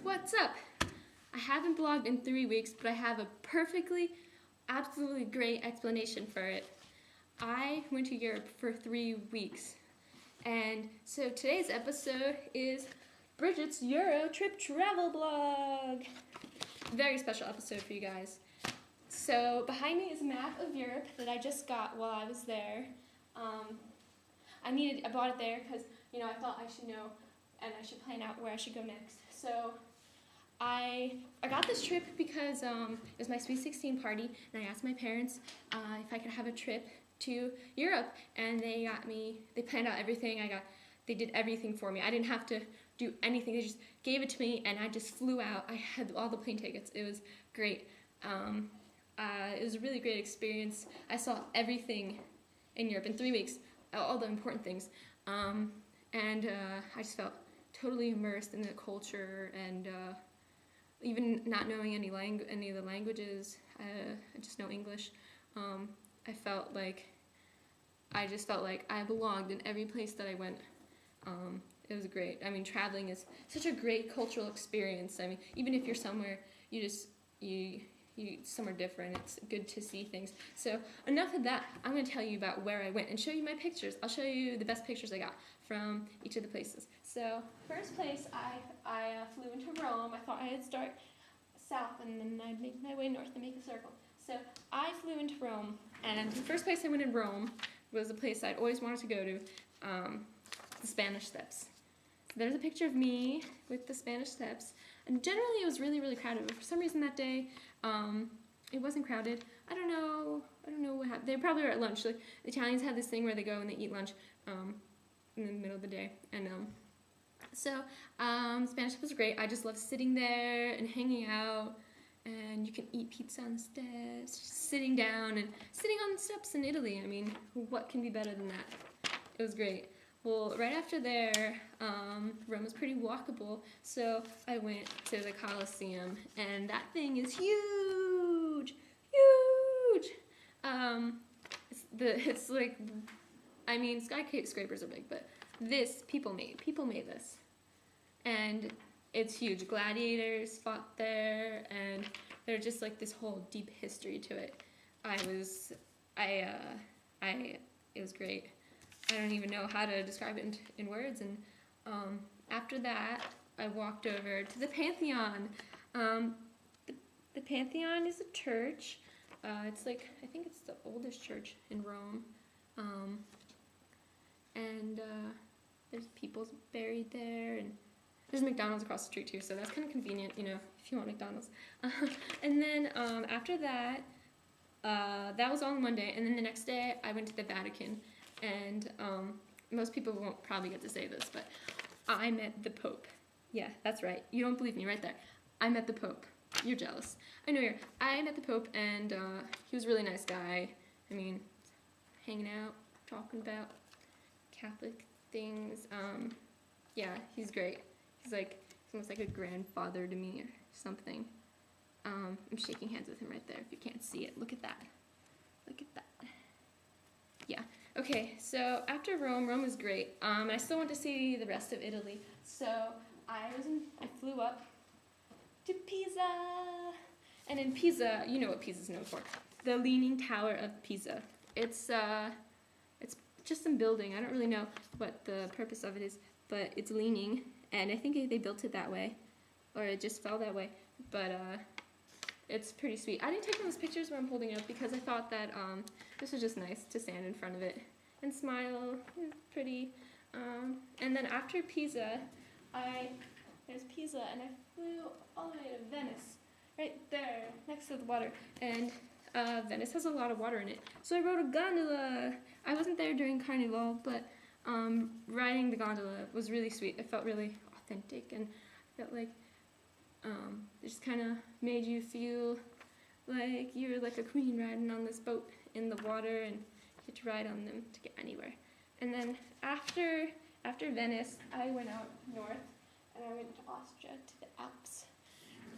what's up? I haven't blogged in 3 weeks, but I have a absolutely great explanation for it. I went to Europe for 3 weeks, and so today's episode is Bridget's Euro trip travel blog. Very special episode for you guys. So behind me is a map of Europe that I just got while I was there. I bought it there because I thought I should know and I should plan out where I should go next. So I got this trip because it was my Sweet 16 party, and I asked my parents if I could have a trip to Europe, and they planned out everything. They did everything for me. I didn't have to do anything. They just gave it to me, and I just flew out. I had all the plane tickets. It was great. It was a really great experience. I saw everything in Europe in 3 weeks, all the important things, and I just felt totally immersed in the culture, and even not knowing any of the languages, I just know English. I just felt like I belonged in every place that I went. It was great. I mean, traveling is such a great cultural experience. I mean, even if you're somewhere, you somewhere different, it's good to see things. So enough of that. I'm going to tell you about where I went and show you my pictures. I'll show you the best pictures I got from each of the places. So first place, I flew into Rome. I thought I'd start south and then I'd make my way north and make a circle. So I flew into Rome, and the first place I went in Rome was a place I'd always wanted to go to, the Spanish Steps. So there's a picture of me with the Spanish Steps, and generally it was really, really crowded, but for some reason that day, it wasn't crowded. I don't know what happened. They probably were at lunch. Like, the Italians have this thing where they go and they eat lunch in the middle of the day, and Spanish was great. I just loved sitting there and hanging out, and you can eat pizza on the steps, just sitting down and sitting on the steps in Italy. I mean, what can be better than that? It was great. Well, right after there, Rome was pretty walkable, so I went to the Colosseum, and that thing is huge, huge. It's like, I mean, skyscrapers are big, but people made this, and it's huge. Gladiators fought there, and there's just like this whole deep history to it. It was great. I don't even know how to describe it in words. And after that, I walked over to the Pantheon. The Pantheon is a church. It's like, I think it's the oldest church in Rome. And there's people buried there, and there's McDonald's across the street too, so that's kind of convenient, if you want McDonald's. And then after that, that was all in one day, and then the next day I went to the Vatican, and most people won't probably get to say this, but I met the Pope. Yeah, that's right. You don't believe me, right there. I met the Pope. You're jealous. I know you're. I met the Pope, and he was a really nice guy. I mean, hanging out, talking about Catholic things. Yeah, he's great. He's almost like a grandfather to me or something. I'm shaking hands with him right there if you can't see it. Look at that. Look at that. Yeah. Okay, so after Rome was great. I still want to see the rest of Italy. So I flew up to Pisa. And in Pisa, you know what Pisa's known for. The Leaning Tower of Pisa. It's just some building. I don't really know what the purpose of it is, but it's leaning, and I think they built it that way, or it just fell that way, but it's pretty sweet. I didn't take those pictures where I'm holding it up because I thought that this was just nice to stand in front of it and smile. It's pretty. And then after Pisa, there's Pisa, and I flew all the way to Venice, right there, next to the water, and Venice has a lot of water in it, so I rode a gondola. I wasn't there during Carnival, but riding the gondola was really sweet. It felt really authentic, and I felt like it just kind of made you feel like you're like a queen riding on this boat in the water, and you get to ride on them to get anywhere. And then after Venice, I went out north, and I went to Austria, to the Alps.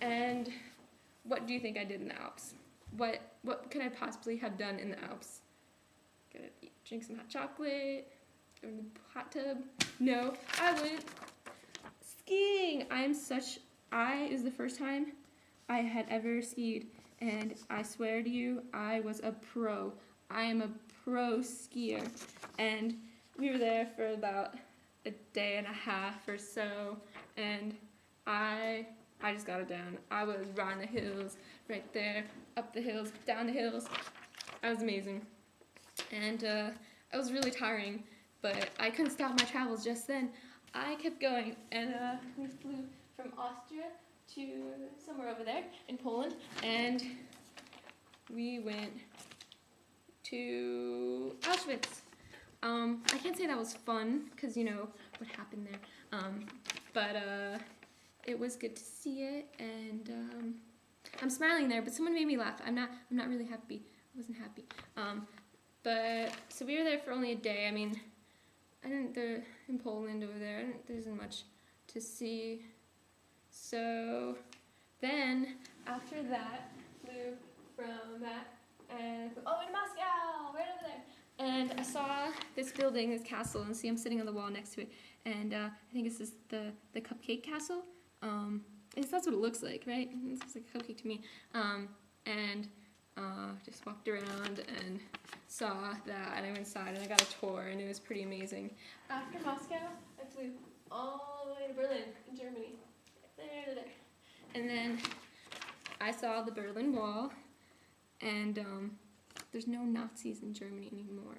And what do you think I did in the Alps? What could I possibly have done in the Alps? Drink some hot chocolate, go in the hot tub? No, I went skiing. it was the first time I had ever skied, and I swear to you, I was a pro. I am a pro skier, and we were there for about a day and a half or so, and I just got it down. I was riding the hills, right there, up the hills, down the hills. I was amazing, and it was really tiring, but I couldn't stop my travels just then. I kept going, and we flew from Austria to somewhere over there in Poland, and we went to Auschwitz. I can't say that was fun, because you know what happened there, but it was good to see it, and I'm smiling there, but someone made me laugh. I'm not really happy. I wasn't happy. But so we were there for only a day. I mean, in Poland over there, there isn't much to see. So then after that, flew from that and all the way to Moscow, right over there. And I saw this building, this castle, and see I'm sitting on the wall next to it. And I think this is the Cupcake Castle. That's what it looks like, right? It looks like a cupcake to me. And just walked around and saw that, and I went inside and I got a tour, and it was pretty amazing. After Moscow, I flew all the way to Berlin, in Germany. There. And then I saw the Berlin Wall, and there's no Nazis in Germany anymore.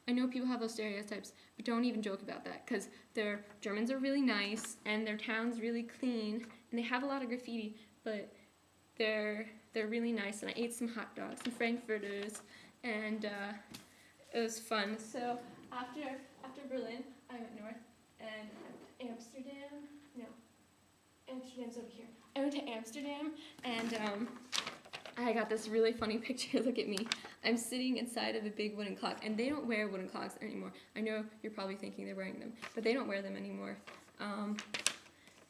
I know people have those stereotypes, but don't even joke about that, because their Germans are really nice, and their town's really clean, and they have a lot of graffiti, but they're really nice, and I ate some hot dogs, some Frankfurters, and it was fun. So after Berlin, I went north, and Amsterdam. No, Amsterdam's over here. I went to Amsterdam, and I got this really funny picture. Look at me. I'm sitting inside of a big wooden clock, and they don't wear wooden clocks anymore. I know you're probably thinking they're wearing them, but they don't wear them anymore. And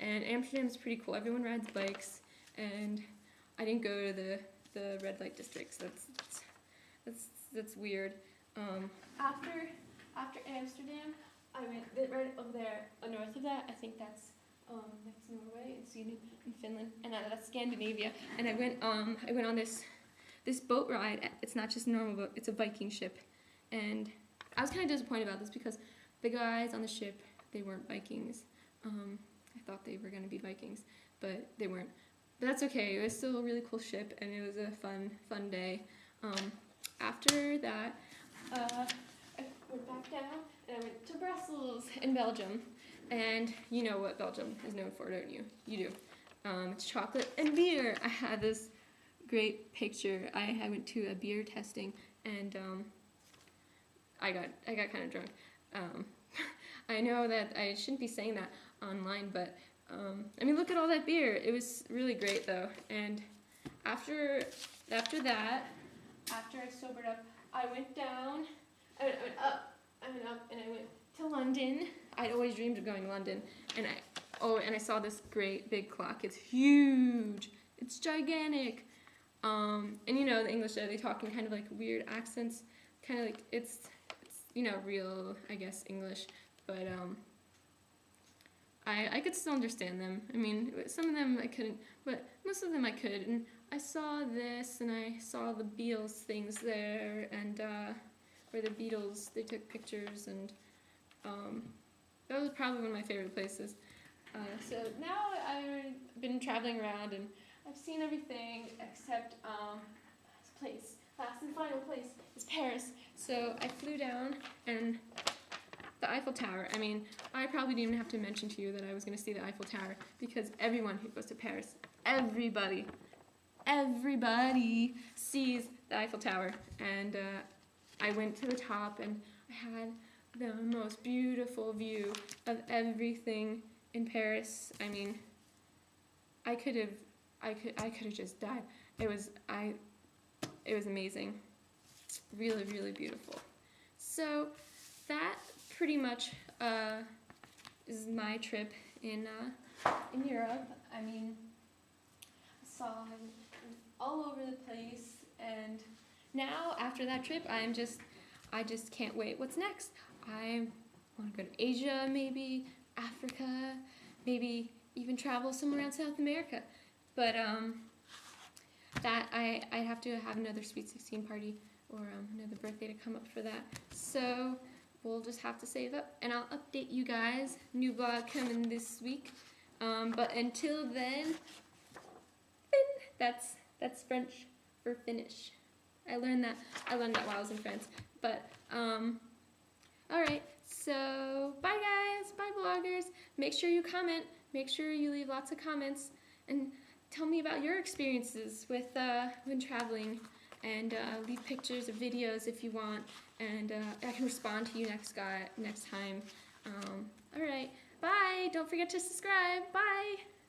Amsterdam's pretty cool. Everyone rides bikes, and I didn't go to the red light districts. That's weird. After Amsterdam, I went right over there, north of that. I think that's Norway and Sweden and Finland, and that's Scandinavia. And I went on this boat ride. It's not just a normal boat; it's a Viking ship. And I was kind of disappointed about this because the guys on the ship, they weren't Vikings. I thought they were going to be Vikings, but they weren't. But that's okay. It was still a really cool ship, and it was a fun day. After that, I went back down, and I went to Brussels in Belgium. And you know what Belgium is known for, don't you? You do. It's chocolate and beer. I had this great picture. I went to a beer tasting, and I got kind of drunk. I know that I shouldn't be saying that online, but I mean, look at all that beer. It was really great, though. And after that, after I sobered up, I went down. I went up, and I went to London. I'd always dreamed of going to London, and I saw this great big clock. It's huge. It's gigantic. And you know, the English there, they talk in kind of like weird accents, kind of like it's you know, real, I guess, English, but I could still understand them. I mean, some of them I couldn't, but most of them I could. And I saw this, and I saw the Beatles things there, and where the Beatles, they took pictures, and that was probably one of my favorite places. So now I've been traveling around, and I've seen everything except this place. Last and final place is Paris. So I flew down, and the Eiffel Tower. I mean, I probably didn't even have to mention to you that I was going to see the Eiffel Tower, because everyone who goes to Paris, everybody sees the Eiffel Tower. And I went to the top, and I had the most beautiful view of everything in Paris. I mean, I could have just died. It was amazing. Really, really beautiful. So that pretty much is my trip in Europe. I mean, I saw all over the place, and now after that trip, I just can't wait. What's next? I want to go to Asia, maybe Africa, maybe even travel somewhere around South America. But that I'd have to have another Sweet 16 party or another birthday to come up for that. So we'll just have to save up, and I'll update you guys. New vlog coming this week. But until then, that's French for finish. I learned that while I was in France. But alright, so bye guys, bye vloggers. Make sure you comment, make sure you leave lots of comments, and tell me about your experiences with when traveling, and leave pictures or videos if you want, and I can respond to you next time. Alright, bye, don't forget to subscribe, bye!